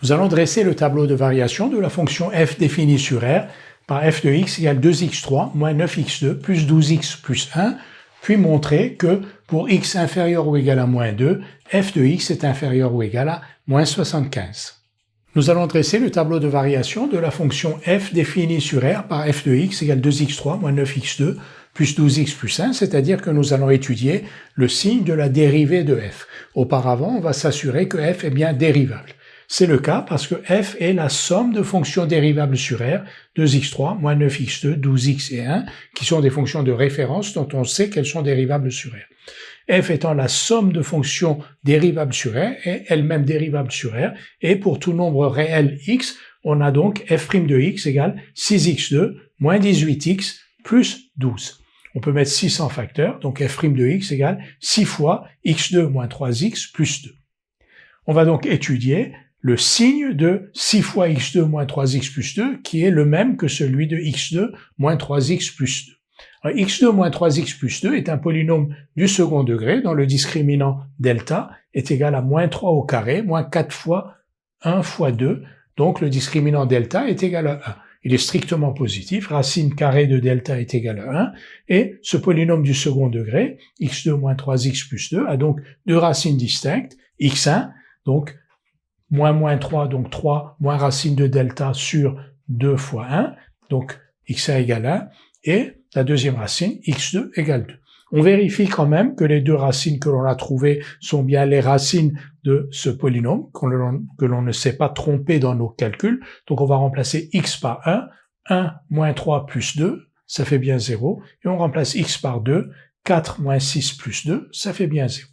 Nous allons dresser le tableau de variation de la fonction f définie sur R par f de x égale 2x3 moins 9x2 plus 12x plus 1, puis montrer que pour x inférieur ou égal à moins 2, f de x est inférieur ou égal à moins 75. Nous allons dresser le tableau de variation de la fonction f définie sur R par f de x égale 2x3 moins 9x2 plus 12x plus 1, c'est-à-dire que nous allons étudier le signe de la dérivée de f. Auparavant, on va s'assurer que f est bien dérivable. C'est le cas parce que f est la somme de fonctions dérivables sur R, 2x3, moins 9x2, 12x et 1, qui sont des fonctions de référence dont on sait qu'elles sont dérivables sur R. F étant la somme de fonctions dérivables sur R et elle-même dérivable sur R, et pour tout nombre réel x, on a donc f' de x égale 6x2 moins 18x plus 12. On peut mettre 6 en facteur, donc f' de x égale 6 fois x2 moins 3x plus 2. On va donc étudier le signe de 6 fois x2 moins 3x plus 2, qui est le même que celui de x2 moins 3x plus 2. Alors, x2 moins 3x plus 2 est un polynôme du second degré dont le discriminant delta est égal à moins 3 au carré, moins 4 fois 1 fois 2, donc le discriminant delta est égal à 1. Il est strictement positif, racine carrée de delta est égale à 1, et ce polynôme du second degré, x2 moins 3x plus 2, a donc deux racines distinctes, x1, donc moins 3, donc 3 moins racine de delta sur 2 fois 1, donc x1 égale 1, et la deuxième racine, x2 égale 2. On vérifie quand même que les deux racines que l'on a trouvées sont bien les racines de ce polynôme, que l'on ne s'est pas trompé dans nos calculs. Donc on va remplacer x par 1, 1 moins 3 plus 2, ça fait bien 0, et on remplace x par 2, 4 moins 6 plus 2, ça fait bien 0.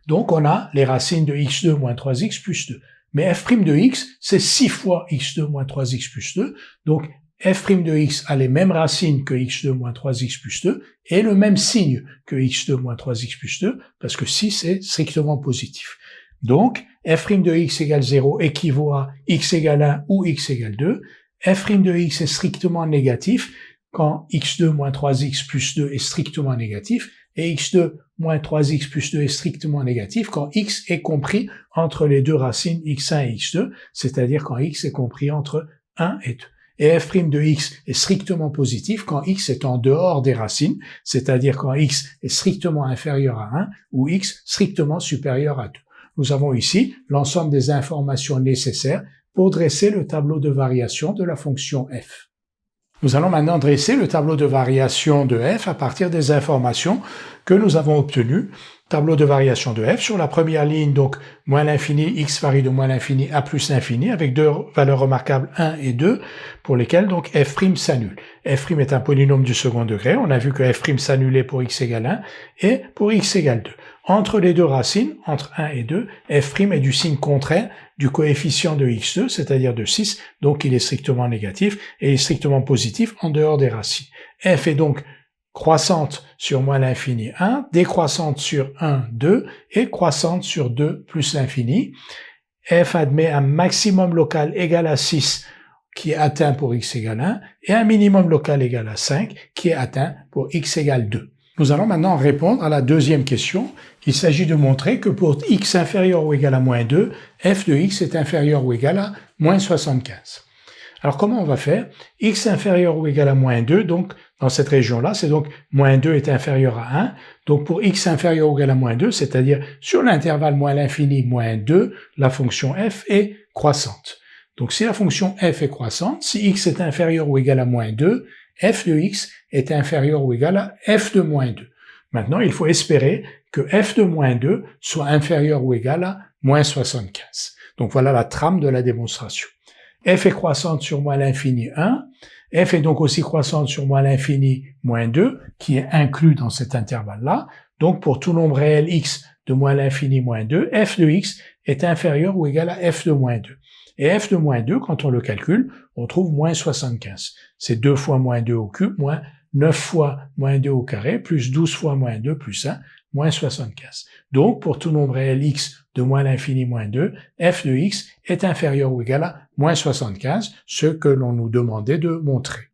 Donc on a les racines de x2 moins 3x plus 2. Mais f' de x, c'est 6 fois x2 moins 3x plus 2, donc f' de x a les mêmes racines que x2 moins 3x plus 2 et le même signe que x2 moins 3x plus 2 parce que 6 est strictement positif. Donc, f' de x égale 0 équivaut à x égale 1 ou x égale 2. f' de x est strictement négatif quand x2 moins 3x plus 2 est strictement négatif et x2 moins 3x plus 2 est strictement négatif quand x est compris entre les deux racines x1 et x2, c'est-à-dire quand x est compris entre 1 et 2. Et f' de x est strictement positif quand x est en dehors des racines, c'est-à-dire quand x est strictement inférieur à 1 ou x strictement supérieur à 2. Nous avons ici l'ensemble des informations nécessaires pour dresser le tableau de variation de la fonction f. Nous allons maintenant dresser le tableau de variation de f à partir des informations que nous avons obtenues. Tableau de variation de f sur la première ligne, donc moins l'infini, x varie de moins l'infini à plus l'infini, avec deux valeurs remarquables 1 et 2, pour lesquelles donc f' s'annule. F' est un polynôme du second degré, on a vu que f' s'annulait pour x égale 1 et pour x égale 2. Entre les deux racines, entre 1 et 2, f' est du signe contraire du coefficient de x2, c'est-à-dire de 6, donc il est strictement négatif, et il est strictement positif en dehors des racines. F est donc croissante sur moins l'infini 1, décroissante sur 1, 2, et croissante sur 2 plus l'infini. F admet un maximum local égal à 6 qui est atteint pour x égale 1, et un minimum local égal à 5 qui est atteint pour x égale 2. Nous allons maintenant répondre à la deuxième question. Il s'agit de montrer que pour x inférieur ou égal à moins 2, f de x est inférieur ou égal à moins 75. Alors comment on va faire? X inférieur ou égal à moins 2, donc dans cette région-là, c'est donc moins 2 est inférieur à 1. Donc pour x inférieur ou égal à moins 2, c'est-à-dire sur l'intervalle moins l'infini moins 2, la fonction f est croissante. Donc si la fonction f est croissante, si x est inférieur ou égal à moins 2, f de x est inférieur ou égal à f de moins 2. Maintenant, il faut espérer que f de moins 2 soit inférieur ou égal à moins 75. Donc voilà la trame de la démonstration. F est croissante sur moins l'infini 1, f est donc aussi croissante sur moins l'infini moins 2, qui est inclus dans cet intervalle-là. Donc pour tout nombre réel x de moins l'infini moins 2, f de x est inférieur ou égal à f de moins 2. Et f de moins 2, quand on le calcule, on trouve moins 75. C'est 2 fois moins 2 au cube, moins 9 fois moins 2 au carré, plus 12 fois moins 2 plus 1, moins 75. Donc, pour tout nombre réel x de moins l'infini moins 2, f de x est inférieur ou égal à moins 75, ce que l'on nous demandait de montrer.